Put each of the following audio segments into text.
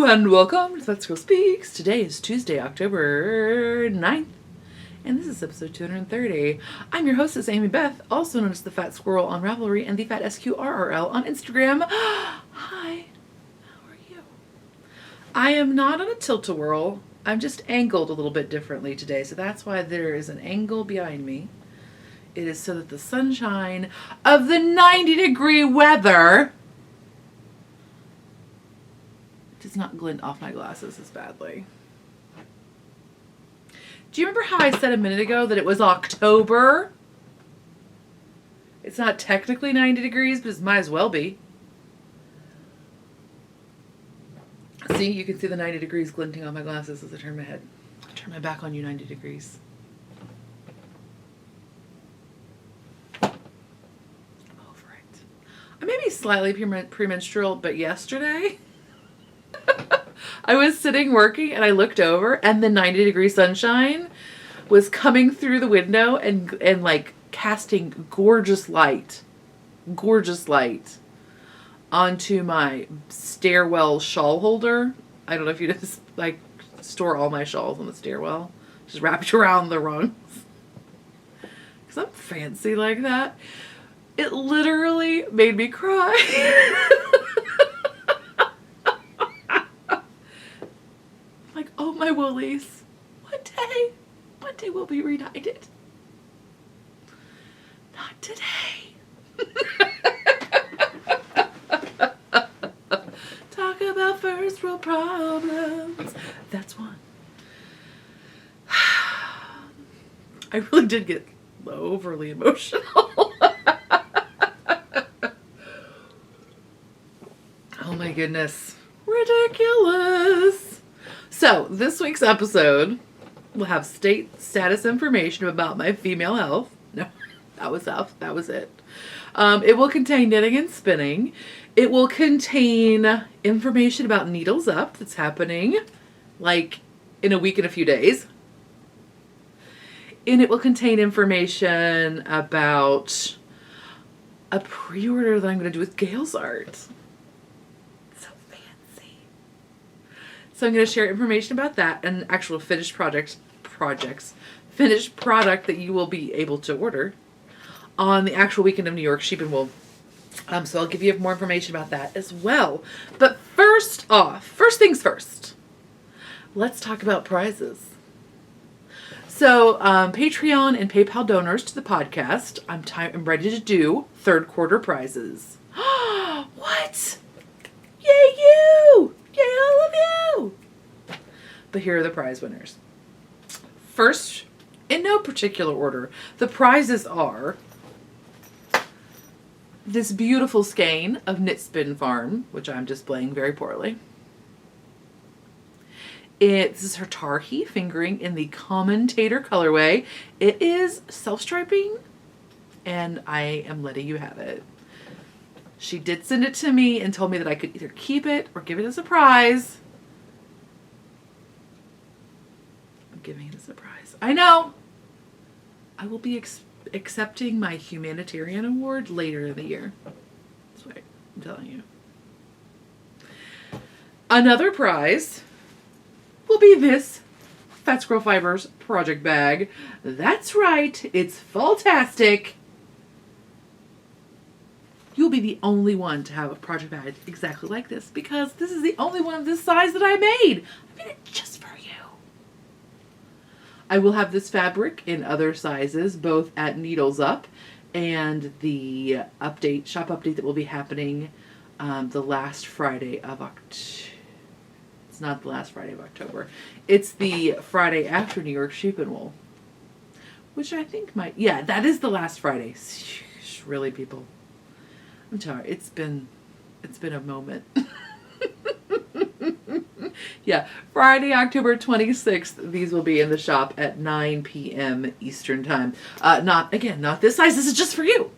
and welcome to Let's Go Speaks. Today is Tuesday, October 9th, and this is episode 230. I'm your hostess, Amy Beth, also known as the Fat Squirrel on Ravelry and the Fat SQRRL on Instagram. Hi, how are you? I am not on a tilt-a-whirl. I'm just angled a little bit differently today, so that's why there is an angle behind me. It is so that the sunshine of the 90-degree weather does not glint off my glasses as badly. Do you remember how I said a minute ago that it was October? It's not technically 90 degrees, but it might as well be. See, you can see the 90 degrees glinting on my glasses as I turn my head. I turn my back on you 90 degrees. I'm over it. I may be slightly premenstrual, but yesterday I was sitting working and I looked over and the 90-degree sunshine was coming through the window and like casting gorgeous light onto my stairwell shawl holder. I don't know if you just like store all my shawls on the stairwell. Just wrap it around the rungs. Because I'm fancy like that. It literally made me cry. Like, oh my woolies. One day we'll be reunited. Not today. Talk about first world problems. That's one. I really did get overly emotional. Oh my goodness. Ridiculous. So, this week's episode will have status information about my female health. No, that was it. It will contain knitting and spinning. It will contain information about NeedlesUp that's happening like in a week and a few days. And it will contain information about a pre-order that I'm going to do with Gail's art. So fancy. So I'm going to share information about that and actual finished finished product that you will be able to order on the actual weekend of New York Sheep and Wool. So I'll give you more information about that as well. But first things first, let's talk about prizes. So Patreon and PayPal donors to the podcast, I'm ready to do third quarter prizes. What? Yay you! Yay all of you! But here are the prize winners. First, in no particular order, the prizes are this beautiful skein of Knit Spin Farm, which I'm displaying very poorly. This is her Targhe fingering in the Commentator colorway. It is self-striping, and I am letting you have it. She did send it to me and told me that I could either keep it or give it as a prize. I'm giving it as a prize. I know! I will be accepting my humanitarian award later in the year. That's what I'm telling you. Another prize will be this Fat Squirrel Fibers project bag. That's right, it's fall-tastic. You'll be the only one to have a project bag exactly like this because this is the only one of this size that I made. I made it just for you. I will have this fabric in other sizes, both at NeedlesUp and the shop update that will be happening the last Friday of October. It's not the last Friday of October. It's the Friday after New York Sheep and Wool, which I think that is the last Friday. Really, people, I'm sorry. It's been a moment. Yeah, Friday, October 26th, these will be in the shop at 9 p.m. Eastern Time. Not this size. This is just for you.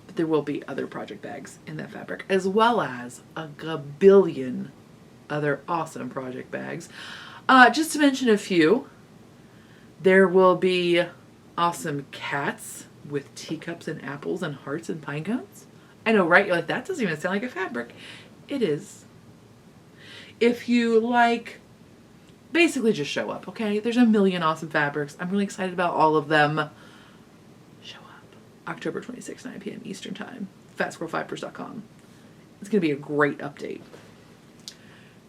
But there will be other project bags in that fabric, as well as a gabillion other awesome project bags. Just to mention a few, there will be awesome cats with teacups and apples and hearts and pine cones. I know, right? You're like, that doesn't even sound like a fabric. It is. If you like, basically just show up, okay? There's a million awesome fabrics. I'm really excited about all of them. Show up. October 26th, 9 p.m. Eastern Time. FatSquirrelFibers.com. It's going to be a great update.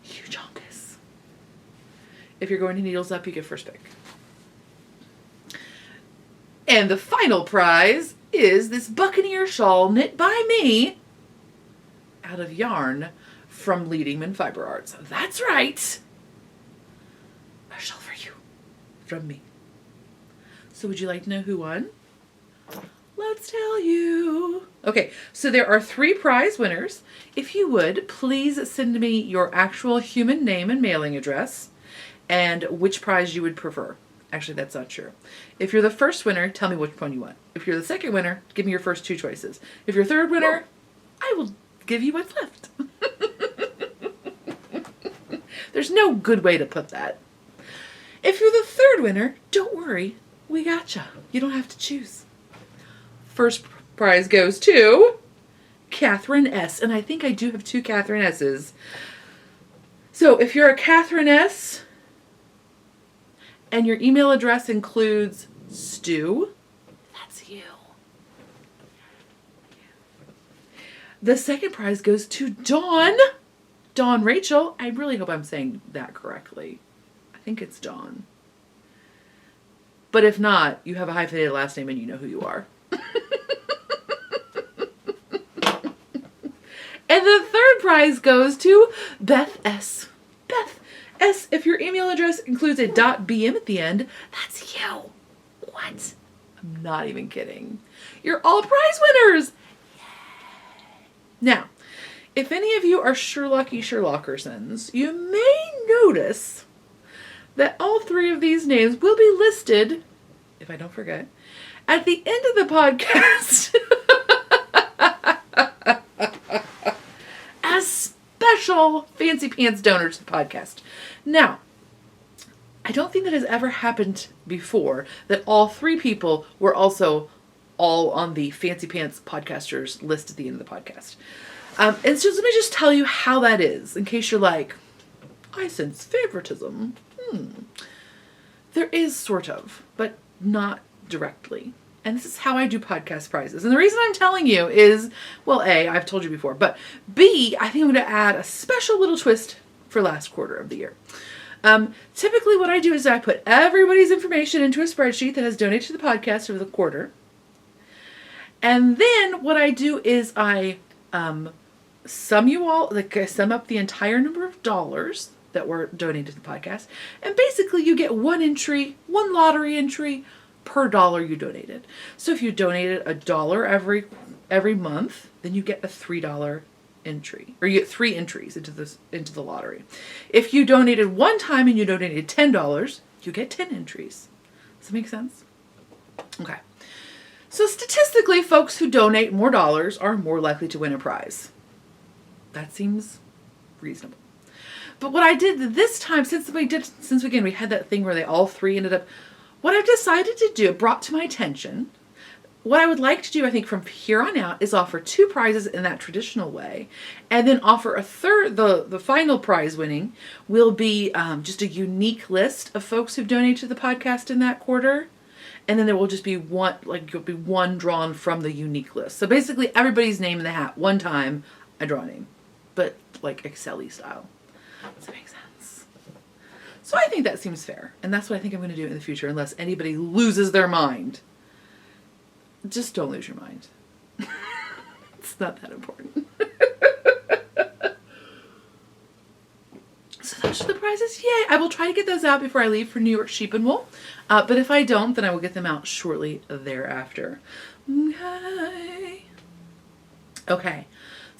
Huge honkus. If you're going to NeedlesUp, you get first pick. And the final prize is this Buccaneer shawl knit by me out of yarn from Leneman Fiber Artz. That's right. A shawl for you from me. So would you like to know who won? Let's tell you. Okay, so there are 3 prize winners. If you would, please send me your actual human name and mailing address and which prize you would prefer. Actually, that's not true. If you're the first winner, tell me which one you want. If you're the second winner, give me your first 2 choices. If you're third winner, I will give you what's left. There's no good way to put that. If you're the third winner, don't worry. We gotcha. You don't have to choose. First prize goes to Catherine S. And I think I do have 2 Catherine S's. So if you're a Catherine S., and your email address includes Stu, that's you. The second prize goes to Dawn Rachel. I really hope I'm saying that correctly. I think it's Dawn. But if not, you have a hyphenated last name and you know who you are. And the third prize goes to Beth S. Beth S, if your email address includes a .bm at the end, that's you. What? I'm not even kidding. You're all prize winners. Yay. Now, if any of you are Sherlocky Sherlockersons, you may notice that all 3 of these names will be listed, if I don't forget, at the end of the podcast as special Fancy Pants donors to the podcast. Now, I don't think that has ever happened before that all 3 people were also all on the Fancy Pants podcasters list at the end of the podcast. And so let me just tell you how that is, in case you're like, I sense favoritism. There is sort of, but not directly. And this is how I do podcast prizes. And the reason I'm telling you is, well, A, I've told you before, but B, I think I'm going to add a special little twist for last quarter of the year. Typically what I do is I put everybody's information into a spreadsheet that has donated to the podcast over the quarter. And then what I do is I sum you all, like I sum up the entire number of dollars that were donated to the podcast. And basically you get one lottery entry per dollar you donated. So if you donated $1 every month, then you get a $3 entry, or you get 3 entries into the lottery. If you donated one time and you donated $10, you get 10 entries. Does that make sense? Okay. So statistically, folks who donate more dollars are more likely to win a prize. That seems reasonable. But what I did this time, since again we had that thing where they all 3 ended up, what I've decided to do, brought to my attention, what I would like to do, I think, from here on out is offer 2 prizes in that traditional way, and then offer a third, the final prize winning will be just a unique list of folks who've donated to the podcast in that quarter, and then there will just be one drawn from the unique list. So basically everybody's name in the hat, one time, I draw a name, but like Excel-y style. Does that make sense? So I think that seems fair, and that's what I think I'm going to do in the future, unless anybody loses their mind. Just don't lose your mind. It's not that important. So those are the prizes. Yay! I will try to get those out before I leave for New York Sheep and Wool. But if I don't, then I will get them out shortly thereafter. Okay.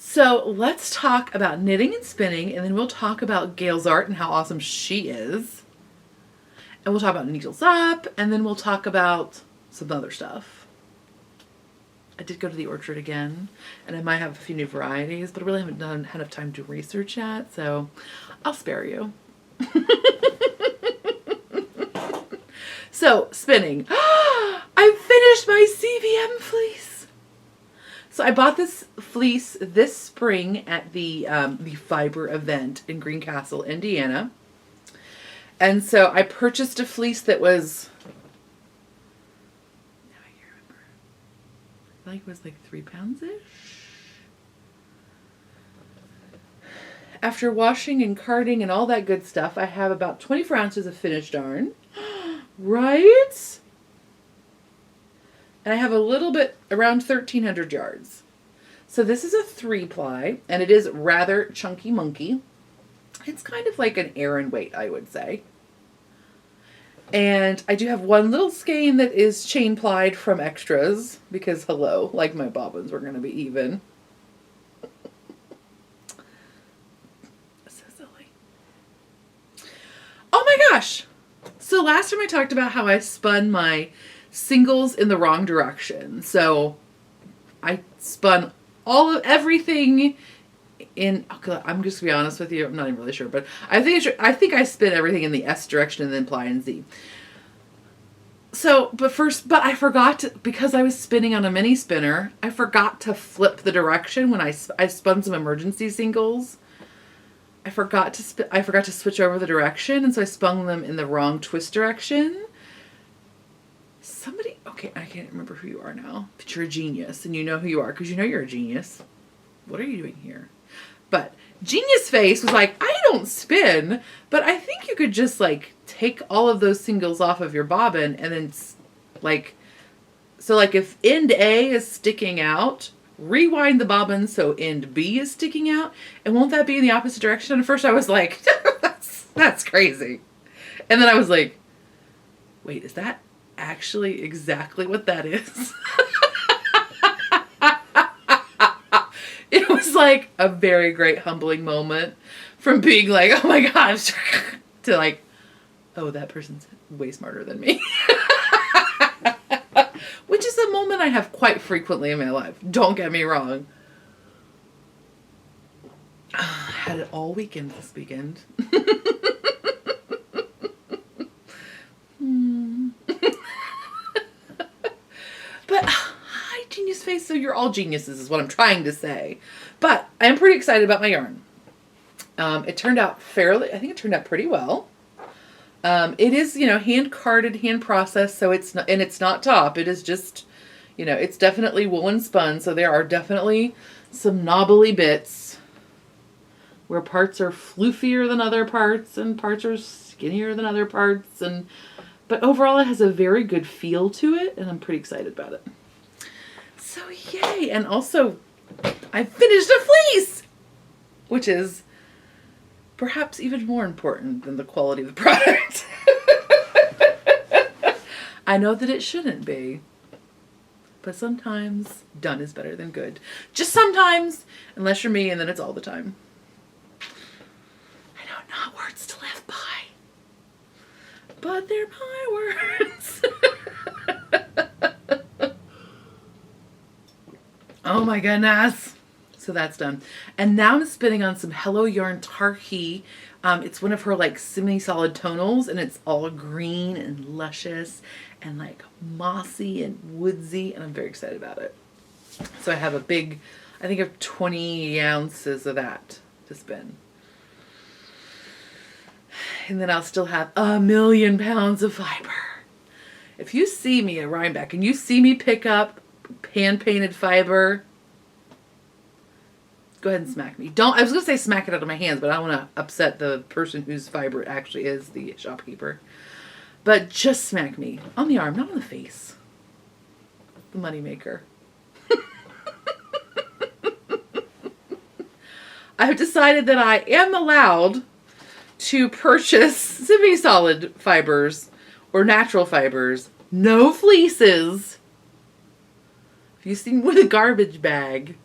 So let's talk about knitting and spinning, and then we'll talk about Gail's art and how awesome she is. And we'll talk about NeedlesUp, and then we'll talk about some other stuff. I did go to the orchard again, and I might have a few new varieties, but I really haven't had enough time to research yet, so I'll spare you. So, spinning. I finished my CVM fleece. So I bought this fleece this spring at the fiber event in Greencastle, Indiana. And so I purchased a fleece that was, now I can't remember, I think it was like 3 pounds-ish. After washing and carding and all that good stuff, I have about 24 ounces of finished yarn. Right? And I have a little bit, around 1,300 yards. So this is a 3-ply, and it is rather chunky monkey. It's kind of like an Aran weight, I would say. And I do have one little skein that is chain plied from extras, because hello, like my bobbins were going to be even. So silly. Oh my gosh! So last time I talked about how I spun my singles in the wrong direction. So I spun everything in, I'm just gonna be honest with you, I'm not even really sure, but I think I spin everything in the S direction and then ply in Z. So, but I forgot to, because I was spinning on a mini spinner, I forgot to flip the direction when I spun some emergency singles. I forgot to switch over the direction, and so I spun them in the wrong twist direction. Okay, I can't remember who you are now, but you're a genius, and you know who you are, because you know you're a genius. What are you doing here? But Genius Face was like, I don't spin, but I think you could just, like, take all of those singles off of your bobbin, and then, like, so, like, if end A is sticking out, rewind the bobbin so end B is sticking out, and won't that be in the opposite direction? And at first I was like, that's crazy. And then I was like, wait, is that actually exactly what that is? It was like a very great humbling moment from being like, oh my gosh, to like, oh, that person's way smarter than me. Which is a moment I have quite frequently in my life. Don't get me wrong. I had it all weekend this weekend. But hi, Genius Face. So you're all geniuses is what I'm trying to say. But I am pretty excited about my yarn. It turned out I think it turned out pretty well. It is, hand carded, hand processed, so it's not top. It is just, it's definitely woolen spun, so there are definitely some knobbly bits where parts are floofier than other parts and parts are skinnier than other parts, but overall it has a very good feel to it, and I'm pretty excited about it. So yay! And also, I finished a fleece, which is perhaps even more important than the quality of the product. I know that it shouldn't be, but sometimes done is better than good. Just sometimes, unless you're me, and then it's all the time. I know, not words to live by, but they're my words. Oh my goodness. So that's done. And now I'm spinning on some Hello Yarn Targhe. It's one of her like semi-solid tonals, and it's all green and luscious and like mossy and woodsy, and I'm very excited about it. So I have a big, I think I have 20 ounces of that to spin. And then I'll still have 1,000,000 pounds of fiber. If you see me at Rhinebeck and you see me pick up hand-painted fiber, go ahead and smack me. I was going to say smack it out of my hands, but I don't want to upset the person whose fiber it actually is, the shopkeeper. But just smack me on the arm, not on the face. The moneymaker. I've decided that I am allowed to purchase semi-solid fibers or natural fibers, no fleeces. If you see me with a garbage bag,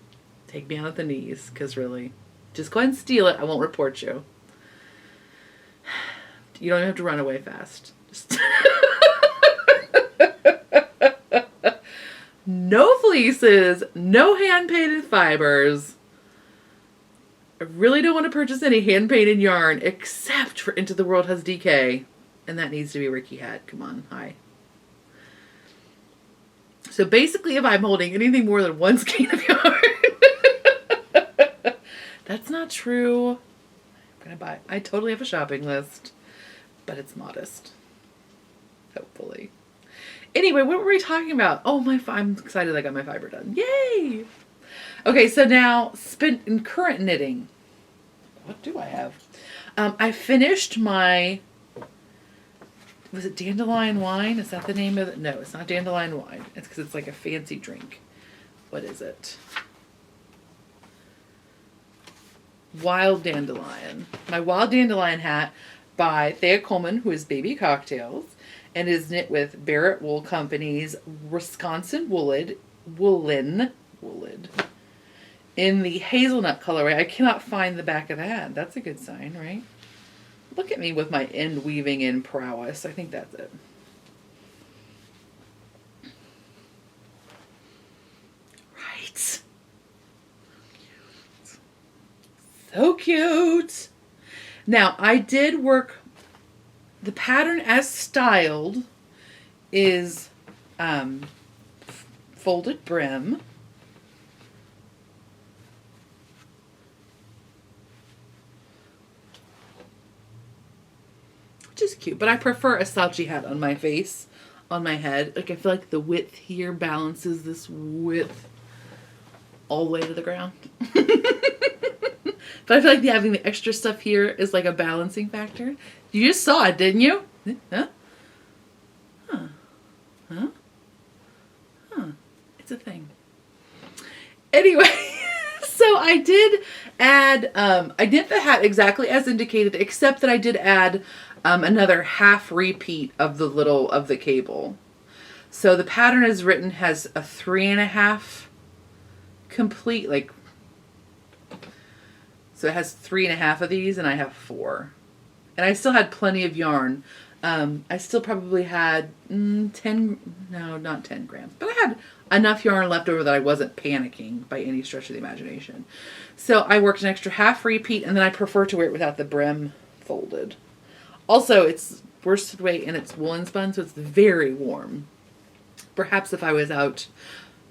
take me out at the knees, because really, just go ahead and steal it. I won't report you. You don't even have to run away fast. Just no fleeces, no hand-painted fibers. I really don't want to purchase any hand-painted yarn except for Into the World Has DK. And that needs to be Ricky Hat. Come on, hi. So basically, if I'm holding anything more than one skein of yarn, that's not true. I'm gonna buy. I totally have a shopping list, but it's modest. Hopefully. Anyway, what were we talking about? Oh, I'm excited I got my fiber done. Yay! Okay, so now spin in current knitting. What do I have? I finished my. Was it Dandelion wine? Is that the name of it? No, it's not Dandelion wine. It's because it's like a fancy drink. What is it? Wild Dandelion. My Wild Dandelion hat by Thea Colman, who is Baby Cocktails, and is knit with Barrett Wool Company's Wisconsin Woolen in the Hazelnut colorway. I cannot find the back of that. That's a good sign, right? Look at me with my end weaving in prowess. I think that's it. Right. So cute. Now, I did work, the pattern as styled is folded brim. Which is cute, but I prefer a slouchy hat on my face, on my head. Like, I feel like the width here balances this width all the way to the ground. But I feel like having the extra stuff here is like a balancing factor. You just saw it, didn't you? Huh? Huh? Huh? Huh? It's a thing. Anyway, so I did add, I knit the hat exactly as indicated, except that I did add another half repeat of the cable. So the pattern as written has a 3.5 complete, like, so it has 3.5 of these, and I have 4. And I still had plenty of yarn. I still probably had 10, no, not 10 grams, but I had enough yarn left over that I wasn't panicking by any stretch of the imagination. So I worked an extra half repeat, and then I prefer to wear it without the brim folded. Also, it's worsted weight and it's woolen spun, so it's very warm. Perhaps if I was out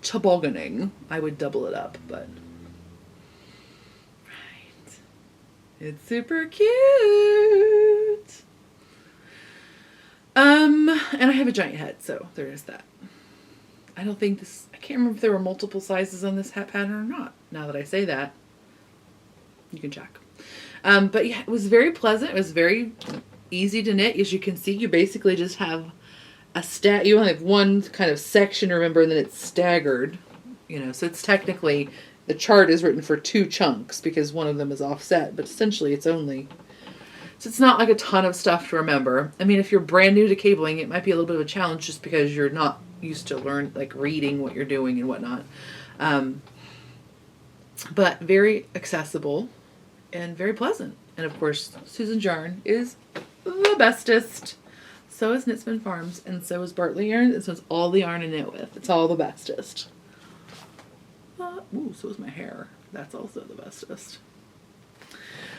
tobogganing, I would double it up, but... Right. It's super cute! And I have a giant head, so there is that. I don't think this... I can't remember if there were multiple sizes on this hat pattern or not. Now that I say that, you can check. But yeah, it was very pleasant. It was very easy to knit. As you can see, you basically just have you only have one kind of section, remember, and then it's staggered. You know, so it's technically, the chart is written for 2 chunks because one of them is offset, but essentially it's only... So it's not like a ton of stuff to remember. I mean, if you're brand new to cabling, it might be a little bit of a challenge just because you're not used to reading what you're doing and whatnot. But very accessible and very pleasant. And of course, Susan's yarn is the bestest. So is Knitsman Farms, and so is Bartley Yarn, and so is all the yarn I knit with. It's all the bestest. Ooh, so is my hair. That's also the bestest.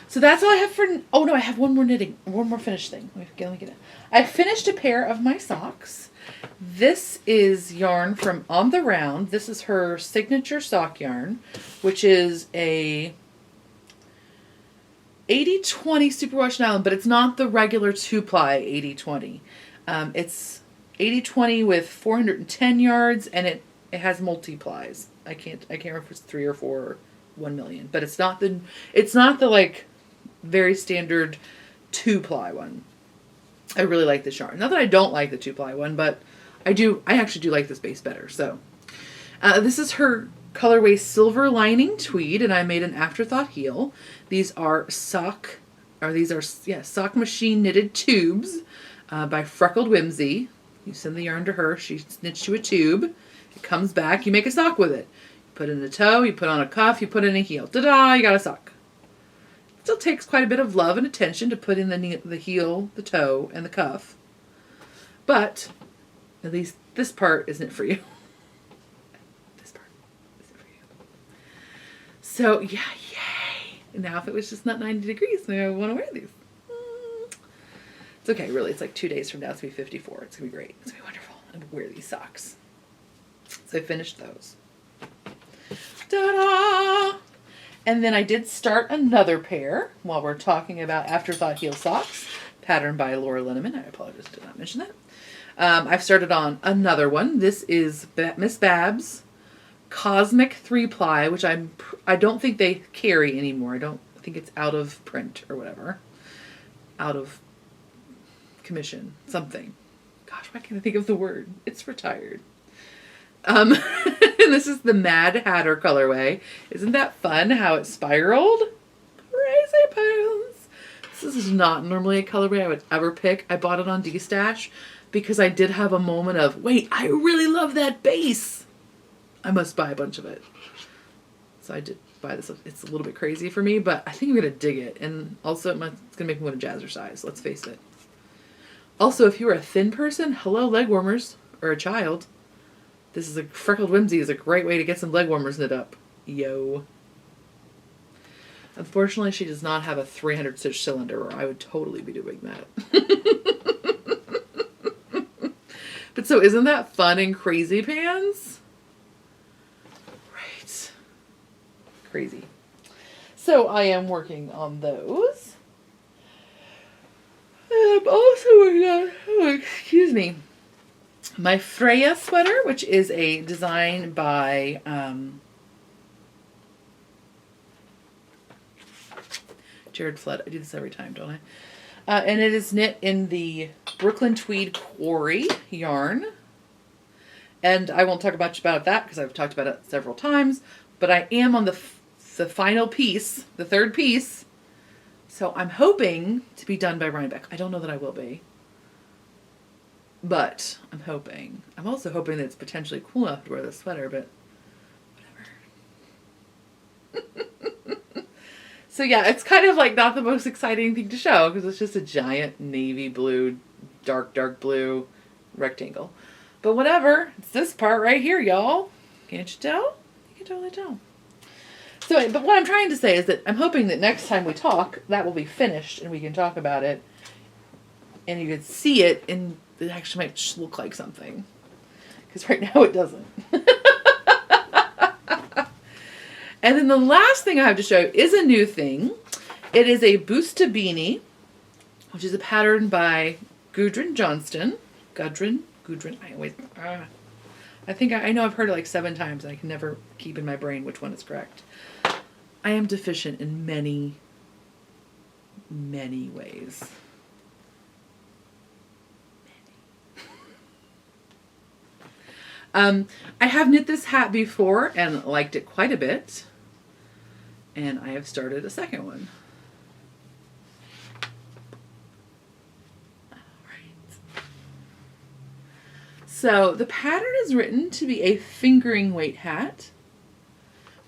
So that's all I have for... Oh no, I have one more finished thing. Let me get it. I finished a pair of my socks. This is yarn from On the Round. This is her signature sock yarn, which is a 80/20 superwash nylon, but it's not the regular 2-ply 80/20. It's 80/20 with 410 yards, and it has multi-plies. I can't remember if it's 3 or 4 or 1 million, but it's not the like very standard 2-ply one. I really like this yarn. Not that I don't like the 2-ply one, but I actually do like this base better. So this is her colorway Silver Lining Tweed, and I made an Afterthought heel. These are sock machine knitted tubes by Freckled Whimsy. You send the yarn to her, she knits you a tube. It comes back, you make a sock with it. You put in a toe, you put on a cuff, you put in a heel. Ta-da, you got a sock. It still takes quite a bit of love and attention to put in the heel, the toe, and the cuff. But at least this part isn't for you. This part isn't for you. So, yeah, yay. Now if it was just not 90 degrees, maybe I would want to wear these. It's okay, really. It's like 2 days from now. It's going to be 54. It's going to be great. It's going to be wonderful. I'm going to wear these socks. So I finished those. Ta-da! And then I did start another pair while we're talking about Afterthought heel socks, patterned by Laura Linneman. I apologize, did not mention that. I've started on another one. This is Miss Babs Cosmic 3-ply, which I don't think they carry anymore. I don't think it's out of print or whatever. Out of commission. Something. Gosh, why can't I think of the word? It's retired. And this is the Mad Hatter colorway. Isn't that fun how it spiraled? Crazy pants. This is not normally a colorway I would ever pick. I bought it on D-Stash because I did have a moment of, wait, I really love that base. I must buy a bunch of it. So I did buy this. It's a little bit crazy for me, but I think I'm going to dig it. And also it's going to make me want to jazzercise. Let's face it. Also, if you're a thin person, hello leg warmers, or a child. This is a freckled whimsy is a great way to get some leg warmers knit up. Yo. Unfortunately, she does not have a 300 stitch cylinder, or I would totally be doing that. But so isn't that fun and crazy pants? Right. Crazy. So I am working on those. I'm also working on, excuse me, my Freja sweater, which is a design by Jared Flood. I do this every time, don't I? And it is knit in the Brooklyn Tweed Quarry yarn. And I won't talk much about that because I've talked about it several times. But I am on the final piece, the third piece. So I'm hoping to be done by Rhinebeck. I don't know that I will be. But I'm hoping. I'm also hoping that it's potentially cool enough to wear this sweater, but whatever. So yeah, it's kind of like not the most exciting thing to show because it's just a giant navy blue, dark blue rectangle. But whatever. It's this part right here, y'all. Can't you tell? You can totally tell. So, but what I'm trying to say is that I'm hoping that next time we talk, that will be finished and we can talk about it. And you can see it and it actually might look like something. Because right now it doesn't. And then the last thing I have to show you is a new thing. It is a Bousta beanie, which is a pattern by Gudrun Johnston. Gudrun. I always, I think I know I've heard it like 7 times. I can never keep in my brain which one is correct. I am deficient in many, many ways. I have knit this hat before and liked it quite a bit. And I have started a second one. Alright. So the pattern is written to be a fingering weight hat.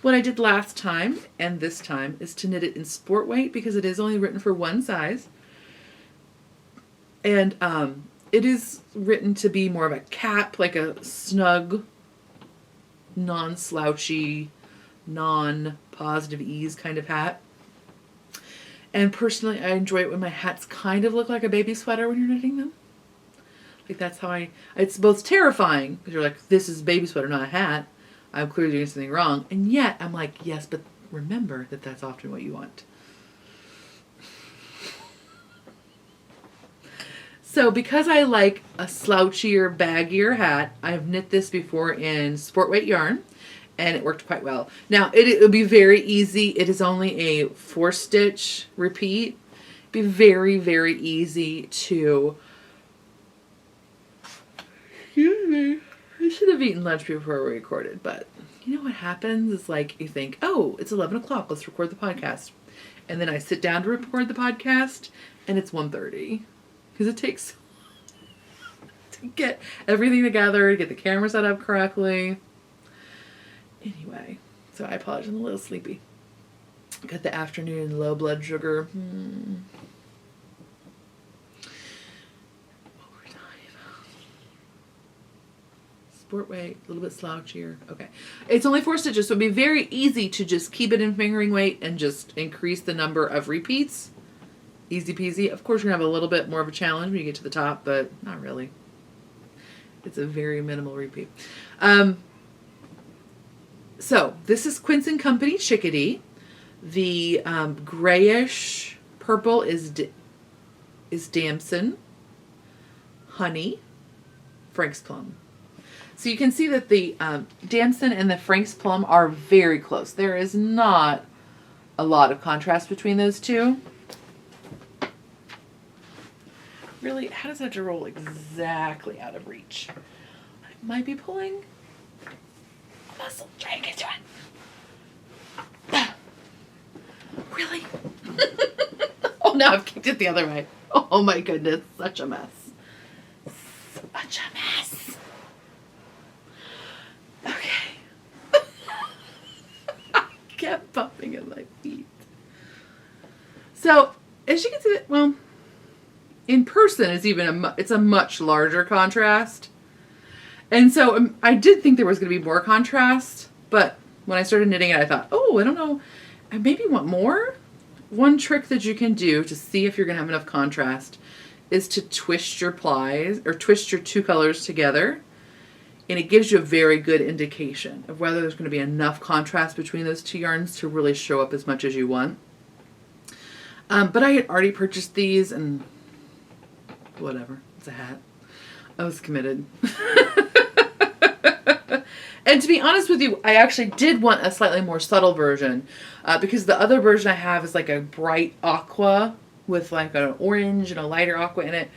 What I did last time and this time is to knit it in sport weight because it is only written for one size. And it is written to be more of a cap, like a snug, non-slouchy, non-positive ease kind of hat. And personally, I enjoy it when my hats kind of look like a baby sweater when you're knitting them. Like that's how it's both terrifying because you're like, this is a baby sweater, not a hat. I'm clearly doing something wrong. And yet I'm like, yes, but remember that that's often what you want. So because I like a slouchier, baggier hat, I've knit this before in sport weight yarn, and it worked quite well. Now, it'll be very easy. It is only a 4-stitch repeat. It'd be very, very easy to... Excuse me. I should have eaten lunch before we recorded, but you know what happens is like you think, oh, it's 11 o'clock. Let's record the podcast. And then I sit down to record the podcast, and it's 1:30. Because it takes to get everything together, to get the camera set up correctly. Anyway, so I apologize, I'm a little sleepy. Got the afternoon low blood sugar. Overtime. Sport weight, a little bit slouchier. Okay. It's only 4 stitches, so it'd be very easy to just keep it in fingering weight and just increase the number of repeats. Easy peasy. Of course, you're going to have a little bit more of a challenge when you get to the top, but not really. It's a very minimal repeat. So this is Quince and Company Chickadee. The grayish purple is Damson, Honey, Frank's Plum. So you can see that the Damson and the Frank's Plum are very close. There is not a lot of contrast between those two. Really, how does that have to roll exactly out of reach? I might be pulling a muscle. Try and get to it. Really? Oh, now I've kicked it the other way. Oh my goodness, such a mess. Such a mess. Okay. I kept bumping at my feet. So, as you can see, well, in person it's a much larger contrast. And so I did think there was going to be more contrast, but when I started knitting it, I thought, oh, I don't know, I maybe want more. One trick that you can do to see if you're going to have enough contrast is to twist your plies or twist your two colors together. And it gives you a very good indication of whether there's going to be enough contrast between those two yarns to really show up as much as you want. But I had already purchased these and whatever, it's a hat. I was committed. And to be honest with you, I actually did want a slightly more subtle version because the other version I have is like a bright aqua with like an orange and a lighter aqua in it.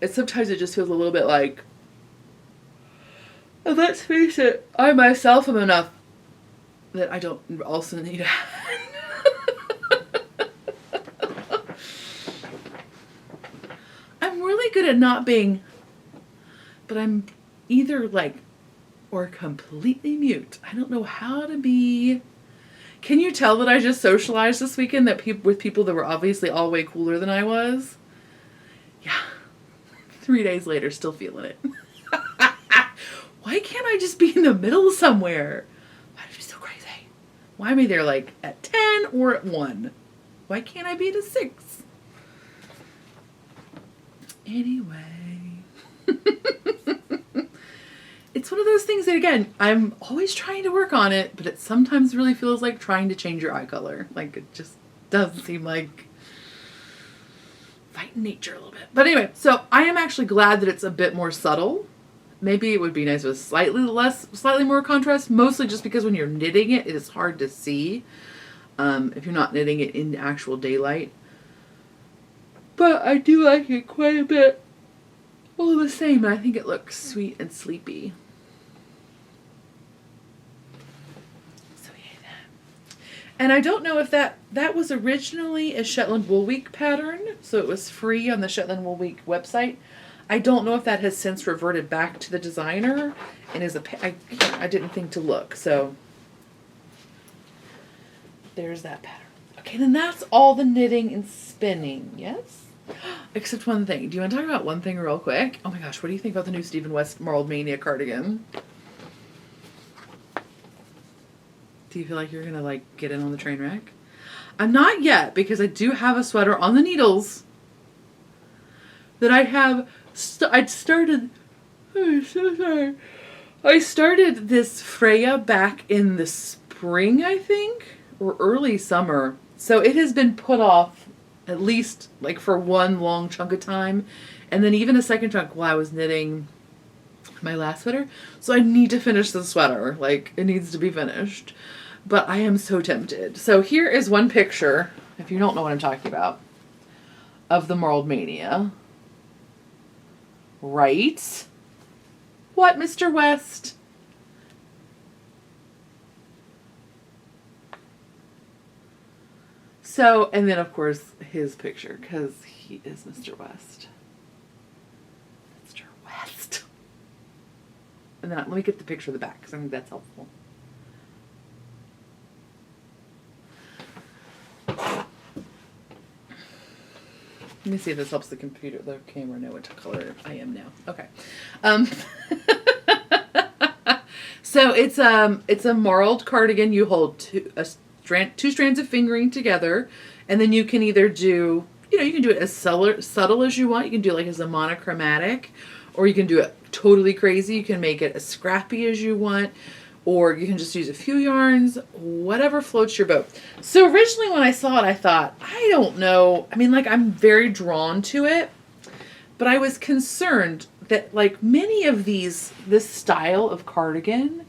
And sometimes it just feels a little bit like, and let's face it, I myself am enough that I don't also need a hat. I'm really good at not being, but I'm either like, or completely mute. I don't know how to be. Can you tell that I just socialized this weekend with people that were obviously all way cooler than I was? Yeah. 3 days later, still feeling it. Why can't I just be in the middle somewhere? Why did it be so crazy? Why am I there like at 10 or at 1? Why can't I be at a 6? Anyway. It's one of those things that, again, I'm always trying to work on it, but it sometimes really feels like trying to change your eye color. Like, it just does seem like fighting nature a little bit. But anyway, so I am actually glad that it's a bit more subtle. Maybe it would be nice with slightly more contrast, mostly just because when you're knitting it, it is hard to see if you're not knitting it in actual daylight. But I do like it quite a bit. All the same, I think it looks sweet and sleepy. So yeah, that. And I don't know if that was originally a Shetland Wool Week pattern, so it was free on the Shetland Wool Week website. I don't know if that has since reverted back to the designer and is I didn't think to look, so there's that pattern. Okay, then that's all the knitting and spinning, yes? Except one thing. Do you want to talk about one thing real quick? Oh my gosh, what do you think about the new Stephen West Marled Mania cardigan? Do you feel like you're going to like get in on the train wreck? I'm not yet, because I do have a sweater on the needles that I have. I'd started. I'm so sorry. I started this Freja back in the spring, I think, or early summer. So it has been put off at least like for one long chunk of time, and then even a second chunk while I was knitting my last sweater. So I need to finish the sweater. Like, it needs to be finished. But I am so tempted. So here is one picture, if you don't know what I'm talking about, of the Marled Mania. Right? What, Mr. West? So, and then of course his picture, because he is Mr. West. Mr. West. And then let me get the picture of the back, because I think that's helpful. Let me see if this helps the camera know what color I am now. Okay. So it's a marled cardigan. You hold two strands of fingering together, and then you can either do, you can do it as subtle as you want. You can do it like as a monochromatic, or you can do it totally crazy. You can make it as scrappy as you want. or you can just use a few yarns, whatever floats your boat. So originally when I saw it, I thought, I don't know. I mean, like, I'm very drawn to it, but I was concerned that, like, many of this style of cardigan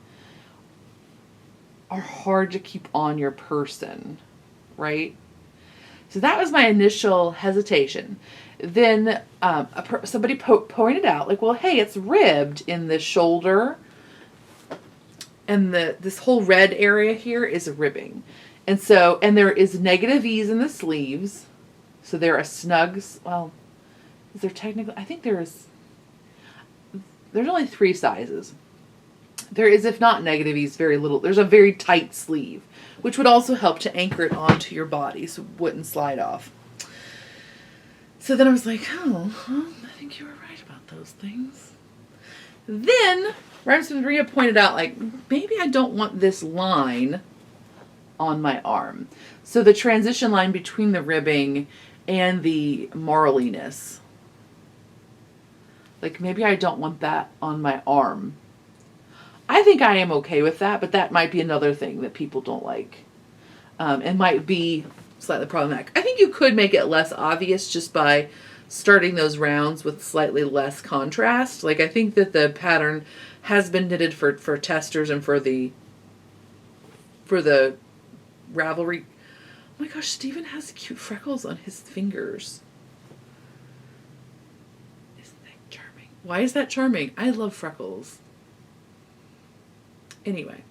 are hard to keep on your person, right? So that was my initial hesitation. Then somebody pointed out, like, well, hey, it's ribbed in the shoulder, and this whole red area here is a ribbing. And there is negative ease in the sleeves. So there are snugs. Well, is there technically? I think there's only 3 sizes. There is, if not negative ease, very little. There's a very tight sleeve, which would also help to anchor it onto your body so it wouldn't slide off. So then I was like, oh, well, I think you were right about those things. Then Maria pointed out, like, maybe I don't want this line on my arm. So the transition line between the ribbing and the marliness. Like, maybe I don't want that on my arm. I think I am okay with that, but that might be another thing that people don't like. And might be slightly problematic. I think you could make it less obvious just by starting those rounds with slightly less contrast. Like, I think that the pattern has been knitted for testers and for the Ravelry. Oh my gosh, Steven has cute freckles on his fingers. Isn't that charming? Why is that charming? I love freckles. Anyway.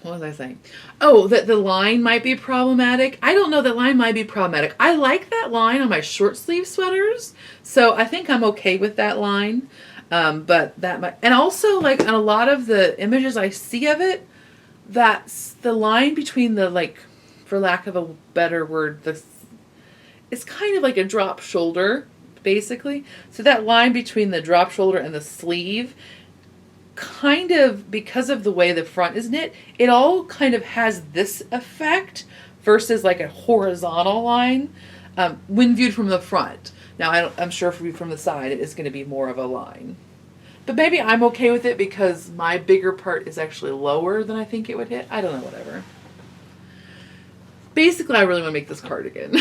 What was I saying? Oh, that the line might be problematic. I don't know, that line might be problematic. I like that line on my short sleeve sweaters, so I think I'm okay with that line. But that might, and also, like, on a lot of the images I see of it, that's the line between the, like, for lack of a better word, it's kind of like a drop shoulder, basically. So that line between the drop shoulder and the sleeve, kind of, because of the way the front is knit, it all kind of has this effect versus like a horizontal line when viewed from the front. Now, I'm sure from the side, it is going to be more of a line. But maybe I'm okay with it because my bigger part is actually lower than I think it would hit. I don't know, whatever. Basically, I really want to make this cardigan.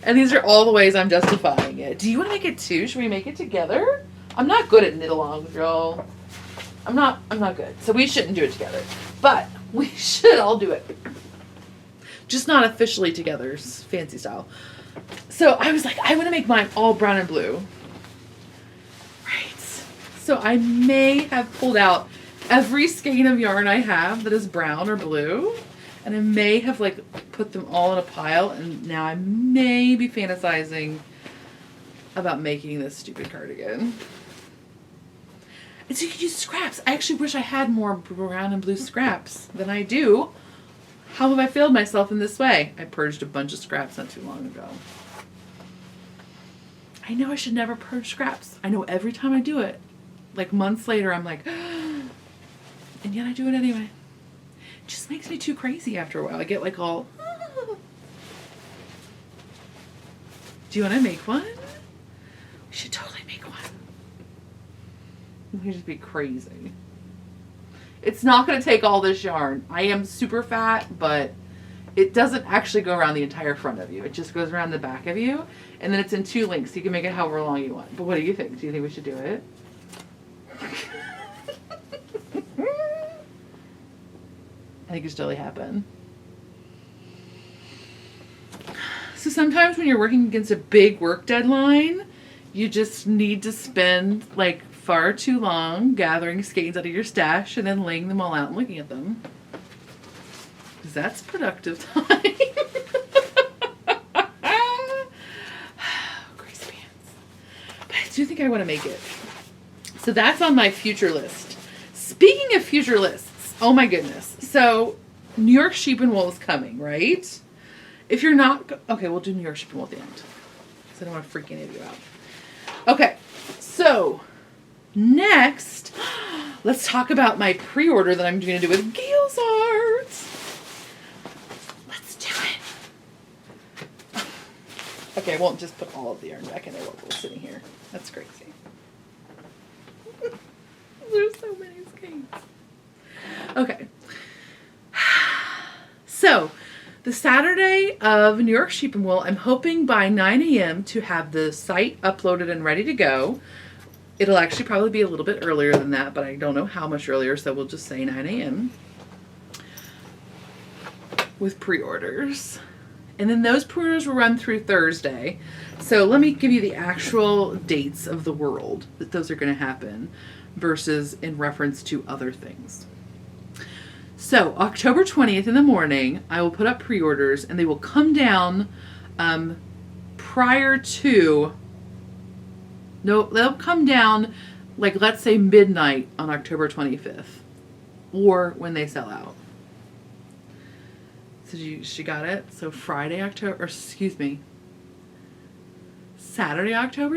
And these are all the ways I'm justifying it. Do you want to make it too? Should we make it together? I'm not good at knit-alongs, y'all. I'm not good. So we shouldn't do it together. But we should all do it. Just not officially together, fancy style. So I was like, I want to make mine all brown and blue. Right. So I may have pulled out every skein of yarn I have that is brown or blue. And I may have, like, put them all in a pile. And now I may be fantasizing about making this stupid cardigan. And so you could use scraps. I actually wish I had more brown and blue scraps than I do. How have I failed myself in this way? I purged a bunch of scraps not too long ago. I know I should never purge scraps. I know every time I do it, like months later, I'm like, and yet I do it anyway. It just makes me too crazy after a while. I get like all, Do you want to make one? We should totally make one. We should just be crazy. It's not going to take all this yarn. I am super fat, but it doesn't actually go around the entire front of you. It just goes around the back of you, and then it's in 2 links. You can make it however long you want. But what do you think? Do you think we should do it? I think it should totally happen. So sometimes when you're working against a big work deadline, you just need to spend like far too long gathering skeins out of your stash and then laying them all out and looking at them. Because that's productive time. Crazy pants. But I do think I want to make it. So that's on my future list. Speaking of future lists, oh my goodness. So New York Sheep and Wool is coming, right? If you're not, okay, we'll do New York Sheep and Wool at the end. Because I don't want to freak any of you out. Okay, so next, let's talk about my pre-order that I'm going to do with Gail's Art. Let's do it. Okay, I won't just put all of the yarn back in there while we're sitting here. That's crazy. There's so many skeins. Okay. So, the Saturday of New York Sheep and Wool, I'm hoping by 9 a.m. to have the site uploaded and ready to go. It'll actually probably be a little bit earlier than that, but I don't know how much earlier, so we'll just say 9 a.m. with pre-orders. And then those pre-orders will run through Thursday. So let me give you the actual dates of the world that those are going to happen versus in reference to other things. So October 20th in the morning, I will put up pre-orders and they will come down prior to, no, they'll come down like, let's say midnight on October 25th or when they sell out. So she got it? So Saturday, October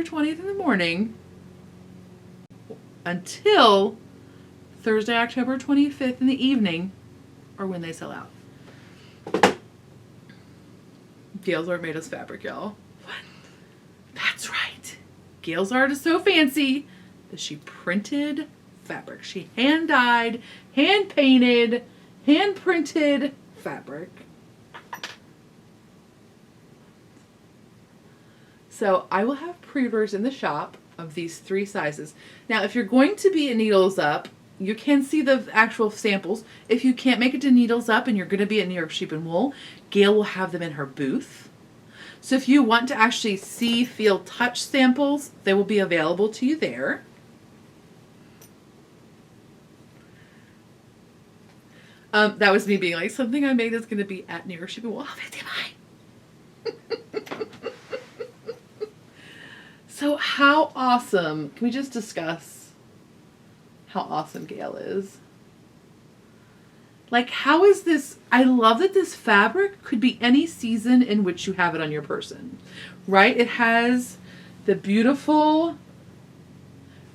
20th in the morning until Thursday, October 25th in the evening, or when they sell out. Gail's art made us fabric, y'all. What? That's right. Gail's art is so fancy that she printed fabric. She hand-dyed, hand-painted, hand-printed fabric. So I will have pre-orders in the shop of these 3 sizes. Now, if you're going to be at NeedlesUp, you can see the actual samples. If you can't make it to NeedlesUp and you're going to be at New York Sheep and Wool, Gail will have them in her booth. So if you want to actually see, feel, touch samples, they will be available to you there. That was me being like, something I made is going to be at New York Sheep and Wool. Oh, 59. So how awesome. Can we just discuss how awesome Gail is? Like, how is this? I love that this fabric could be any season in which you have it on your person, right? It has the beautiful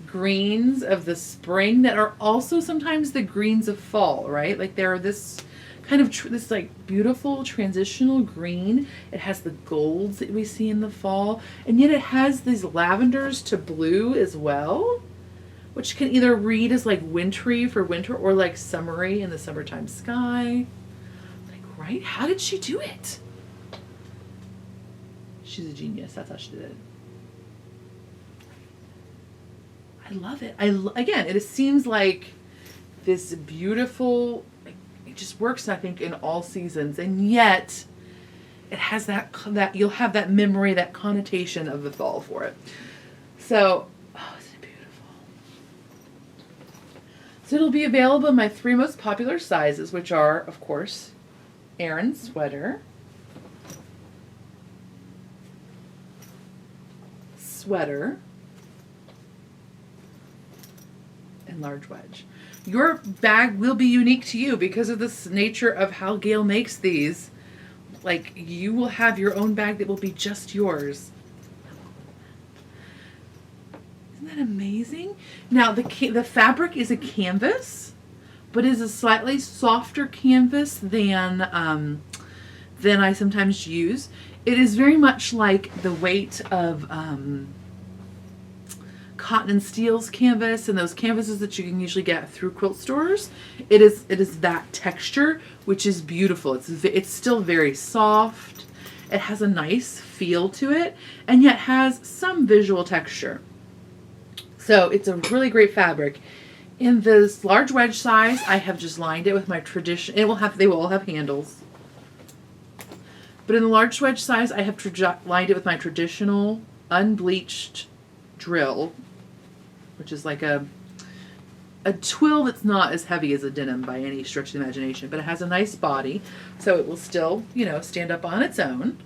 greens of the spring that are also sometimes the greens of fall, right? Like they're this kind of this like beautiful transitional green. It has the golds that we see in the fall, and yet it has these lavenders to blue as well, which can either read as like wintry for winter or like summery in the summertime sky. Like, right? How did she do it? She's a genius. That's how she did it. I love it. Again, it seems like this beautiful, it just works, I think, in all seasons, and yet it has that you'll have that memory, that connotation of the fall for it. So, oh, isn't it beautiful? So it'll be available in my 3 most popular sizes, which are, of course, Aran sweater, and large wedge. Your bag will be unique to you because of this nature of how Gail makes these. Like, you will have your own bag that will be just yours. Isn't that amazing? Now, the fabric is a canvas, but is a slightly softer canvas than I sometimes use. It is very much like the weight of Cotton and Steel's canvas and those canvases that you can usually get through quilt stores. It is that texture, which is beautiful. It's still very soft. It has a nice feel to it, and yet has some visual texture. So it's a really great fabric. In this large wedge size, I have just lined it with my tradition. They will all have handles. But in the large wedge size, I have lined it with my traditional unbleached drill, which is like a twill that's not as heavy as a denim by any stretch of the imagination, but it has a nice body, so it will still, stand up on its own.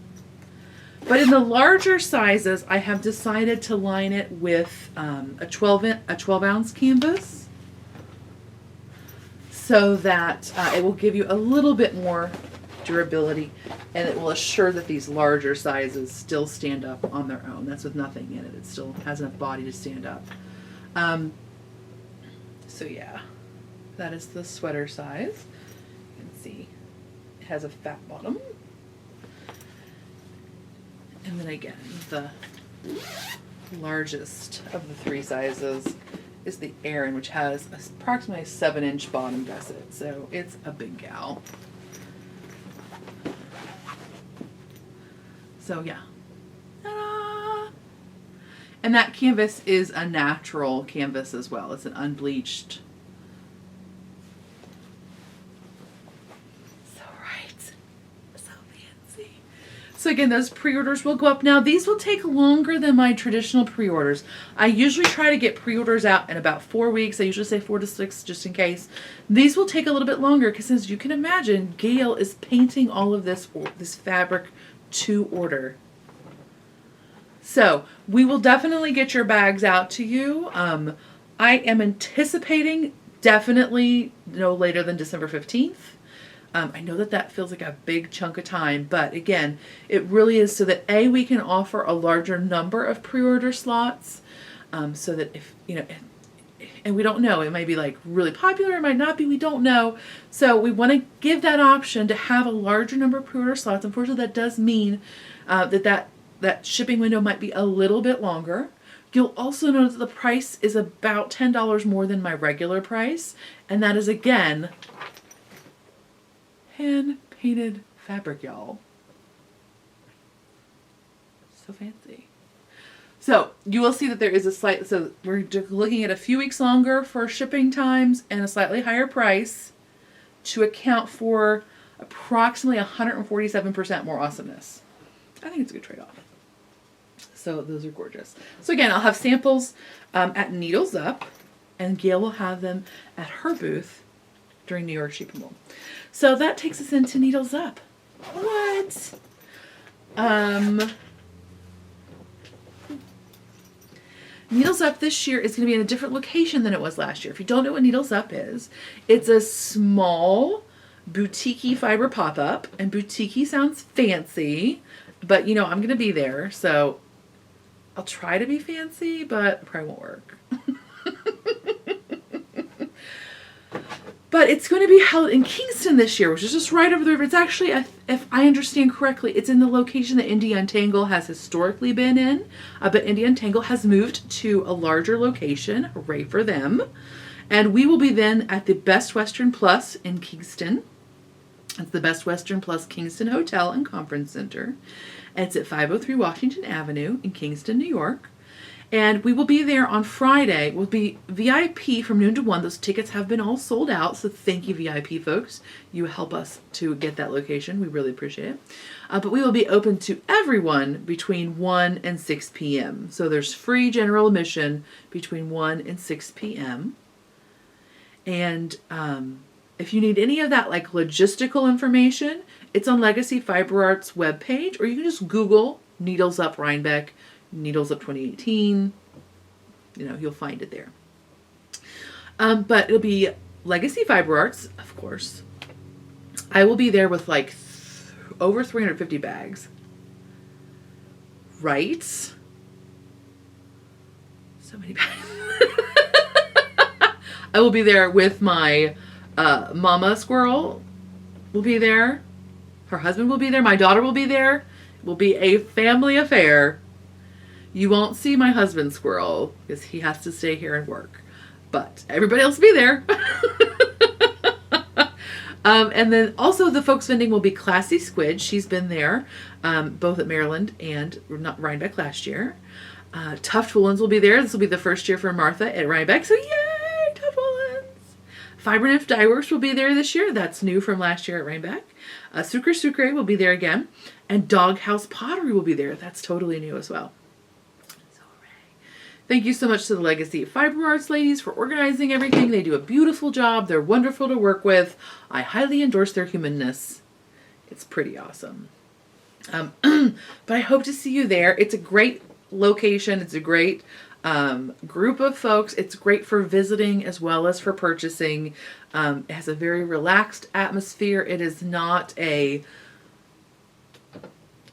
But in the larger sizes, I have decided to line it with a 12-ounce canvas, so that it will give you a little bit more durability, and it will assure that these larger sizes still stand up on their own. That's with nothing in it. It still has enough body to stand up. So yeah, that is the sweater size. You can see it has a fat bottom. And then again, the largest of the 3 sizes is the Aran, which has approximately a 7-inch bottom gusset. So it's a big gal. So yeah. Ta-da! And that canvas is a natural canvas as well. It's an unbleached. So right. So fancy. So again, those pre-orders will go up. Now these will take longer than my traditional pre-orders. I usually try to get pre-orders out in about 4 weeks. I usually say 4 to 6 just in case. These will take a little bit longer because, as you can imagine, Gail is painting all of this fabric to order. So we will definitely get your bags out to you. I am anticipating definitely no later than December 15th. I know that feels like a big chunk of time, but again, it really is so that we can offer a larger number of pre-order slots, so that if, and we don't know, it may be like really popular, it might not be, we don't know. So we want to give that option to have a larger number of pre-order slots. Unfortunately, that does mean that shipping window might be a little bit longer. You'll also notice that the price is about $10 more than my regular price, and that is again hand-painted fabric, y'all. So fancy. So you will see that there is so we're looking at a few weeks longer for shipping times and a slightly higher price to account for approximately 147% more awesomeness. I think it's a good trade-off. So those are gorgeous. So again, I'll have samples at NeedlesUp, and Gail will have them at her booth during New York Sheep and Wool. So that takes us into NeedlesUp. What? NeedlesUp this year is going to be in a different location than it was last year. If you don't know what NeedlesUp is, it's a small boutique fiber pop-up, and boutique sounds fancy, but I'm going to be there, so I'll try to be fancy, but it probably won't work. But it's going to be held in Kingston this year, which is just right over the river. It's actually, if I understand correctly, it's in the location that Indie Untangle has historically been in. But Indie Untangle has moved to a larger location. Hooray for them. And we will be then at the Best Western Plus in Kingston. It's the Best Western Plus Kingston Hotel and Conference Center. And it's at 503 Washington Avenue in Kingston, New York. And we will be there on Friday. We'll be VIP from noon to 1. Those tickets have been all sold out, so thank you, VIP folks. You help us to get that location. We really appreciate it. But we will be open to everyone between 1 and 6 p.m. So there's free general admission between 1 and 6 p.m. And if you need any of that like logistical information, it's on Legacy Fiber Artz webpage, or you can just Google NeedlesUp Rhinebeck, NeedlesUp 2018, you'll find it there. But it'll be Legacy Fiber Artz, of course. I will be there with like over 350 bags. Right? So many bags. I will be there with my mama squirrel will be there. Her husband will be there. My daughter will be there. It will be a family affair. You won't see my husband squirrel because he has to stay here and work, but everybody else will be there. And then also the folks vending will be Classy Squid. She's been there both at Maryland and Rhinebeck last year. Tuft Woolens will be there. This will be the first year for Martha at Rhinebeck, so yay, Tuft Woolens. Fiber Nymph Dye Works will be there this year. That's new from last year at Rhinebeck. Sucre will be there again. And Doghouse Pottery will be there. That's totally new as well. Thank you so much to the Legacy Fiber Artz ladies for organizing everything. They do a beautiful job. They're wonderful to work with. I highly endorse their humanness. It's pretty awesome. But I hope to see you there. It's a great location. It's a great group of folks. It's great for visiting as well as for purchasing. It has a very relaxed atmosphere. It is not a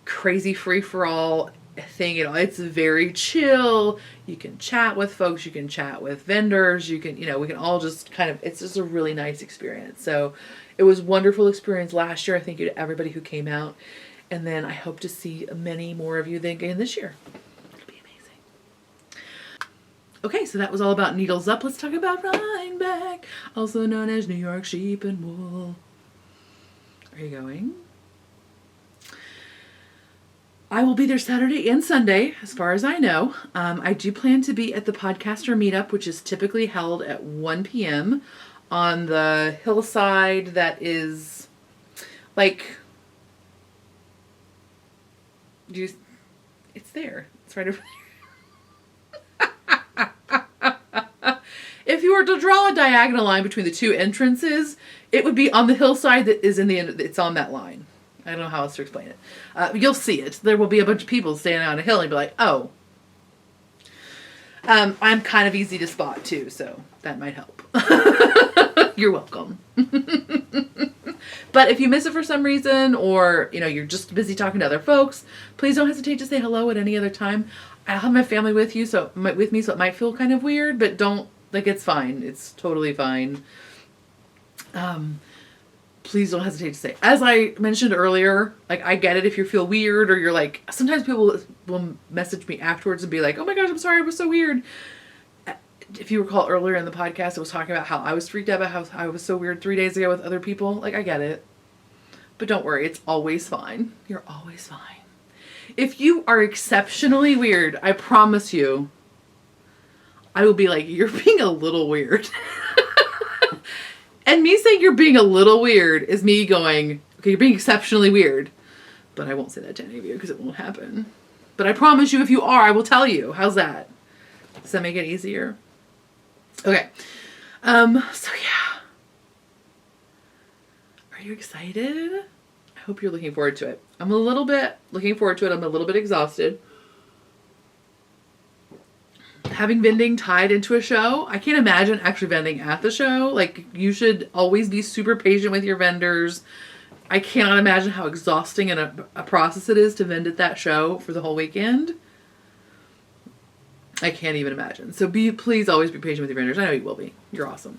crazy free-for-all thing at all. It's very chill. You can chat with folks. You can chat with vendors. You can, we can all just it's just a really nice experience. So it was a wonderful experience last year. I thank you to everybody who came out And then I hope to see many more of you again this year. It'll be amazing. Okay, so that was all about Needles Up. Let's talk about Rhinebeck, also known as New York Sheep and Wool. Are you going? I will be there Saturday and Sunday, as far as I know. I do plan to be at the podcaster meetup, which is typically held at 1 p.m. on the hillside that is like, it's there. It's right over there. If you were to draw a diagonal line between the two entrances, it would be on the hillside that is in the end. It's on that line. I don't know how else to explain it. You'll see it. There will be a bunch of people standing on a hill and be like, oh. I'm kind of easy to spot too, so that might help. You're welcome. But if you miss it for some reason, or you're just busy talking to other folks, please don't hesitate to say hello at any other time. I have my family with me, so it might feel kind of weird, but don't, it's fine. It's totally fine. Please don't hesitate to say. As I mentioned earlier, I get it if you feel weird, or you're sometimes people will message me afterwards and be like, oh my gosh, I'm sorry, it was so weird. If you recall earlier in the podcast, I was talking about how I was freaked out about how I was so weird 3 days ago with other people. I get it. But don't worry, it's always fine. You're always fine. If you are exceptionally weird, I promise you, I will be like, you're being a little weird. And me saying you're being a little weird is me going, okay, you're being exceptionally weird. But I won't say that to any of you because it won't happen. But I promise you, if you are, I will tell you. How's that? Does that make it easier? Okay. So yeah. Are you excited? I hope you're looking forward to it. I'm a little bit looking forward to it. I'm a little bit exhausted. Having vending tied into a show, I can't imagine actually vending at the show. You should always be super patient with your vendors. I cannot imagine how exhausting and a process it is to vend at that show for the whole weekend. I can't even imagine. So please always be patient with your vendors. I know you will be. You're awesome.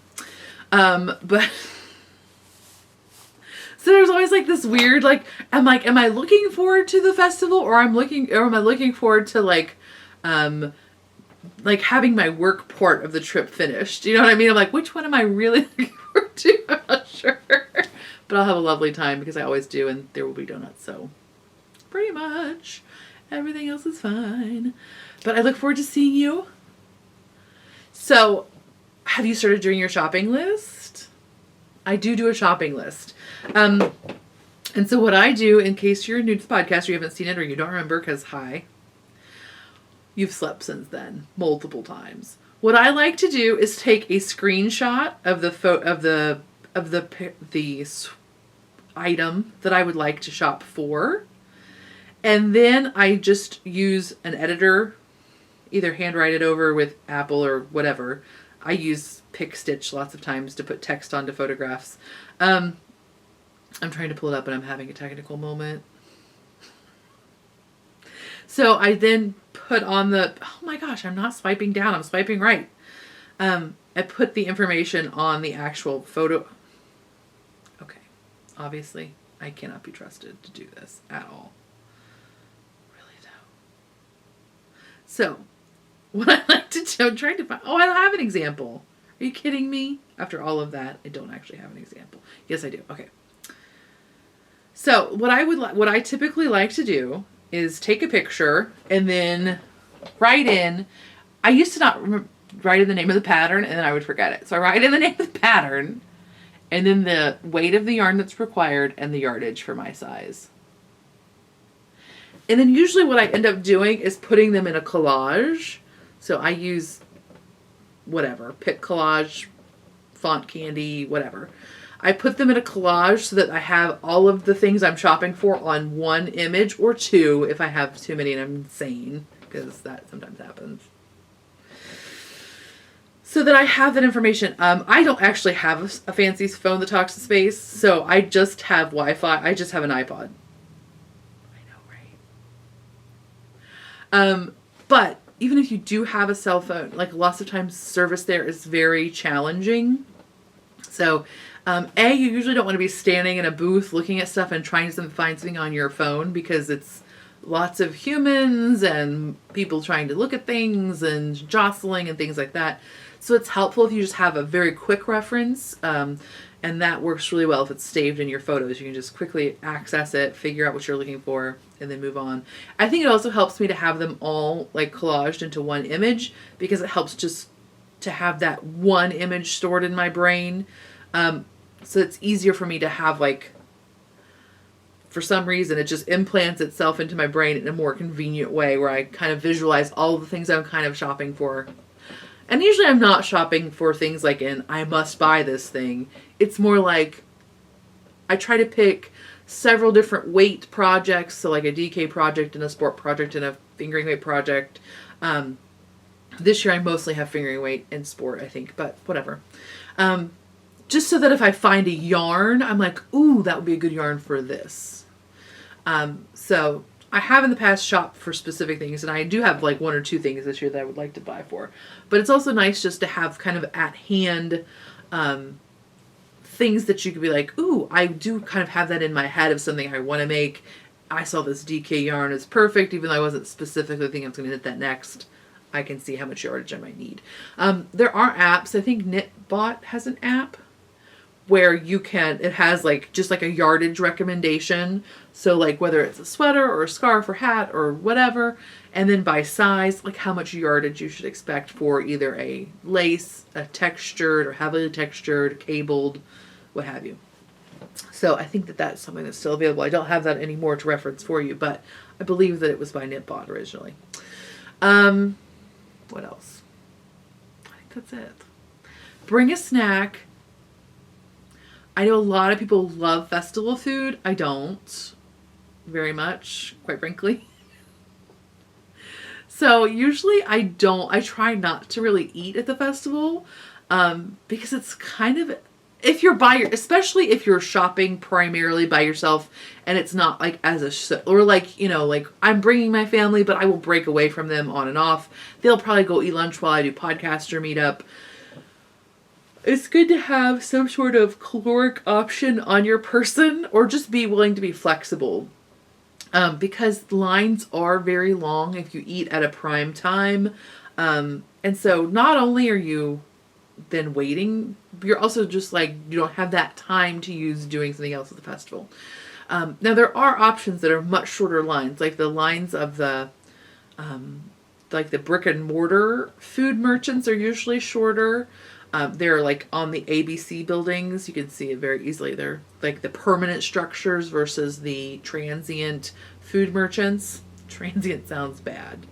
But so there's always this weird, am I looking forward to the festival, or am I looking forward to having my work part of the trip finished? You know what I mean? I'm which one am I really looking forward to? I'm not sure. But I'll have a lovely time because I always do, and there will be donuts, so pretty much everything else is fine. But I look forward to seeing you. So, have you started doing your shopping list? I do a shopping list. And so what I do, in case you're new to the podcast or you haven't seen it or you don't remember, because hi, you've slept since then multiple times. What I like to do is take a screenshot of the item that I would like to shop for, and then I just use an editor, either handwrite it over with Apple or whatever. I use Pick Stitch lots of times to put text onto photographs. I'm trying to pull it up and I'm having a technical moment. So I then put on oh my gosh, I'm not swiping down, I'm swiping right. I put the information on the actual photo. Okay, obviously I cannot be trusted to do this at all. Really though. So, what I like to do, I'm trying to find, I don't have an example. Are you kidding me? After all of that, I don't actually have an example. Yes, I do. Okay. So, what I typically like to do is take a picture and then write in. I used to not write in the name of the pattern, and then I would forget it. So I write in the name of the pattern, and then the weight of the yarn that's required, and the yardage for my size. And then usually what I end up doing is putting them in a collage. So I use whatever, pick collage, font candy, whatever. I put them in a collage so that I have all of the things I'm shopping for on one image, or two if I have too many and I'm insane, because that sometimes happens. So that I have that information. I don't actually have a fancy phone that talks to space, so I just have Wi-Fi. I just have an iPod. I know, right? But even if you do have a cell phone, lots of times service there is very challenging. So You usually don't want to be standing in a booth looking at stuff and trying to find something on your phone because it's lots of humans and people trying to look at things and jostling and things like that. So it's helpful if you just have a very quick reference, and that works really well if it's saved in your photos. You can just quickly access it, figure out what you're looking for, and then move on. I think it also helps me to have them all like collaged into one image because it helps just to have that one image stored in my brain. So it's easier for me to have, like, for some reason, it just implants itself into my brain in a more convenient way where I kind of visualize all the things I'm kind of shopping for. And usually I'm not shopping for things like I must buy this thing. It's more like I try to pick several different weight projects. So like a DK project and a sport project and a fingering weight project. This year I mostly have fingering weight and sport, I think, but whatever. Just so that if I find a yarn, I'm like, ooh, that would be a good yarn for this. So I have in the past shopped for specific things, and I do have like one or two things this year that I would like to buy for. But it's also nice just to have kind of at hand things that you could be like, ooh, I do kind of have that in my head of something I want to make. I saw this DK yarn is perfect, even though I wasn't specifically thinking I was going to knit that next. I can see how much yardage I might need. There are apps. I think KnitBot has an app where it has like just like a yardage recommendation. So like whether it's a sweater or a scarf or hat or whatever, and then by size, like how much yardage you should expect for either a lace, a textured or heavily textured, cabled, what have you. So I think that that's something that's still available. I don't have that anymore to reference for you, but I believe that it was by KnitBot originally. What else? I think that's it. Bring a snack. I know a lot of people love festival food. I don't very much, quite frankly. So usually I try not to really eat at the festival, because it's kind of, especially if you're shopping primarily by yourself and it's not like or like, like I'm bringing my family, but I will break away from them on and off. They'll probably go eat lunch while I do podcast or meetup. It's good to have some sort of caloric option on your person, or just be willing to be flexible. Because lines are very long if you eat at a prime time. And so not only are you then waiting, you're also just like, you don't have that time to use doing something else at the festival. Now there are options that are much shorter lines, like the lines of the brick and mortar food merchants are usually shorter. They're like on the ABC buildings. You can see it very easily. They're like the permanent structures versus the transient food merchants. Transient sounds bad.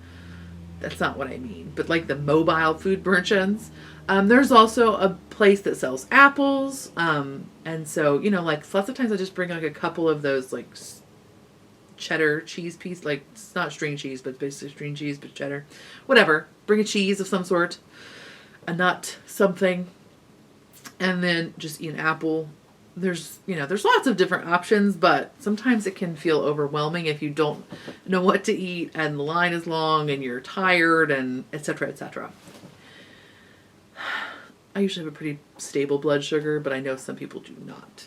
That's not what I mean. But like the mobile food merchants. There's also a place that sells apples. And so, like lots of times I just bring like a couple of those like cheddar cheese piece. Like it's not string cheese, but basically string cheese, but cheddar. Whatever. Bring a cheese of some sort. A nut, something, and then just eat an apple. There's lots of different options, but sometimes it can feel overwhelming if you don't know what to eat and the line is long and you're tired and etc., etc. I usually have a pretty stable blood sugar, but I know some people do not.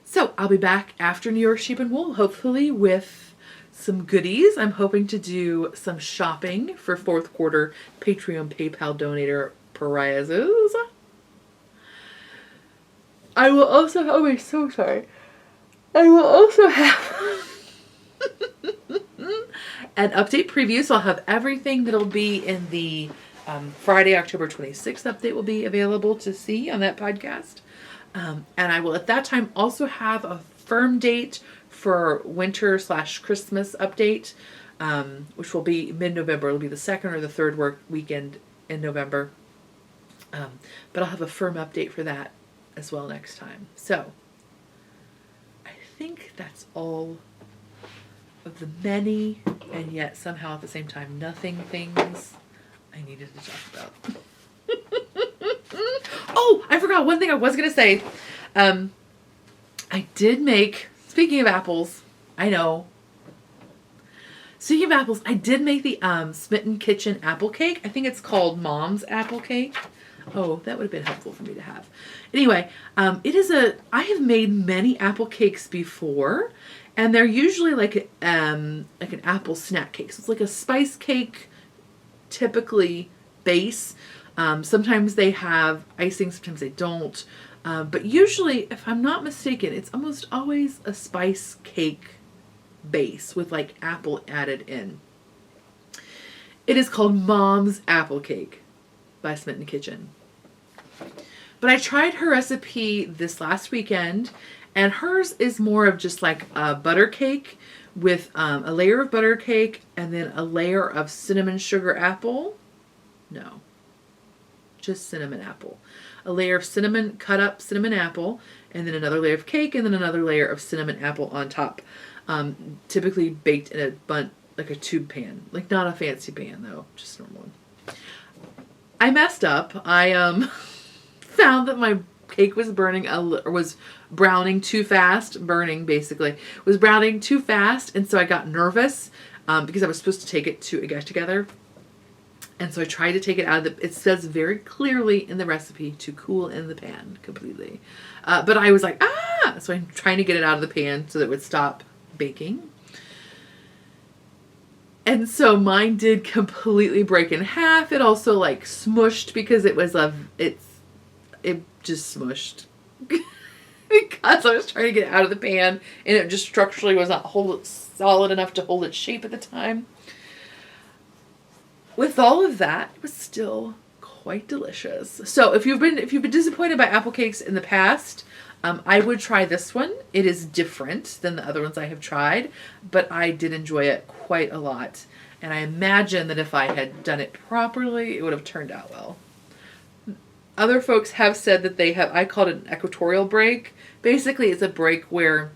So I'll be back after New York Sheep and Wool, hopefully with some goodies. I'm hoping to do some shopping for fourth quarter Patreon PayPal donator prizes. I will also have an update preview, so I'll have everything that'll be in the Friday, October 26th update will be available to see on that podcast. And I will at that time also have a firm date for winter/Christmas update, which will be mid-November. It'll be the second or the third weekend in November. But I'll have a firm update for that as well next time. So I think that's all of the many and yet somehow at the same time nothing things I needed to talk about. Oh, I forgot one thing I was going to say. I did make, speaking of apples, I know. Speaking of apples, I did make the Smitten Kitchen apple cake. I think it's called Mom's Apple Cake. Oh, that would have been helpful for me to have. Anyway, I have made many apple cakes before, and they're usually like an apple snack cake. So it's like a spice cake, typically base. Sometimes they have icing, sometimes they don't. But usually, if I'm not mistaken, it's almost always a spice cake base with like apple added in. It is called Mom's Apple Cake by Smitten Kitchen. But I tried her recipe this last weekend, and hers is more of just like a butter cake with a layer of butter cake and then a layer of cinnamon sugar apple. No, just cinnamon apple. A layer of cinnamon, cut up cinnamon apple, and then another layer of cake, and then another layer of cinnamon apple on top. Typically baked in a bun, like a tube pan. Like not a fancy pan though, just a normal one. I messed up. I found that my cake was was browning too fast. Burning basically. Was browning too fast, and so I got nervous because I was supposed to take it to a get together. And so I tried to take it out of it says very clearly in the recipe to cool in the pan completely. But I was like, so I'm trying to get it out of the pan so that it would stop baking. And so mine did completely break in half. It also like smushed because it just smushed because I was trying to get it out of the pan and it just structurally was not solid enough to hold its shape at the time. With all of that, it was still quite delicious. So if you've been disappointed by apple cakes in the past, I would try this one. It is different than the other ones I have tried, but I did enjoy it quite a lot. And I imagine that if I had done it properly, it would have turned out well. Other folks have said that I called it an equatorial break. Basically, it's a break where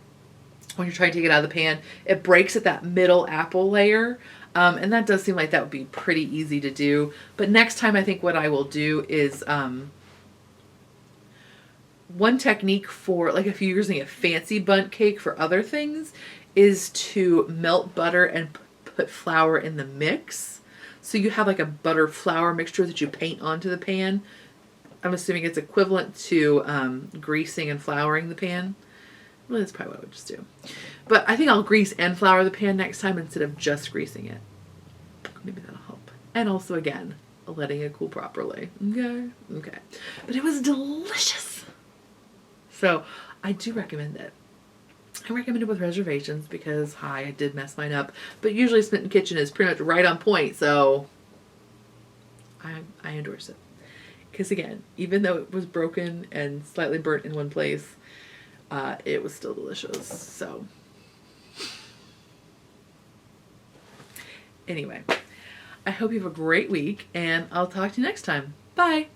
when you're trying to take it out of the pan, it breaks at that middle apple layer. And that does seem like that would be pretty easy to do. But next time I think what I will do is one technique for, like if you're using a fancy bundt cake for other things, is to melt butter and put flour in the mix. So you have like a butter flour mixture that you paint onto the pan. I'm assuming it's equivalent to greasing and flouring the pan. Well, that's probably what I would just do. But I think I'll grease and flour the pan next time instead of just greasing it. Maybe that'll help. And also, again, letting it cool properly. Okay. But it was delicious. So I do recommend it. I recommend it with reservations because, I did mess mine up. But usually Smitten Kitchen is pretty much right on point. So I endorse it. Because again, even though it was broken and slightly burnt in one place, it was still delicious. So anyway, I hope you have a great week and I'll talk to you next time. Bye.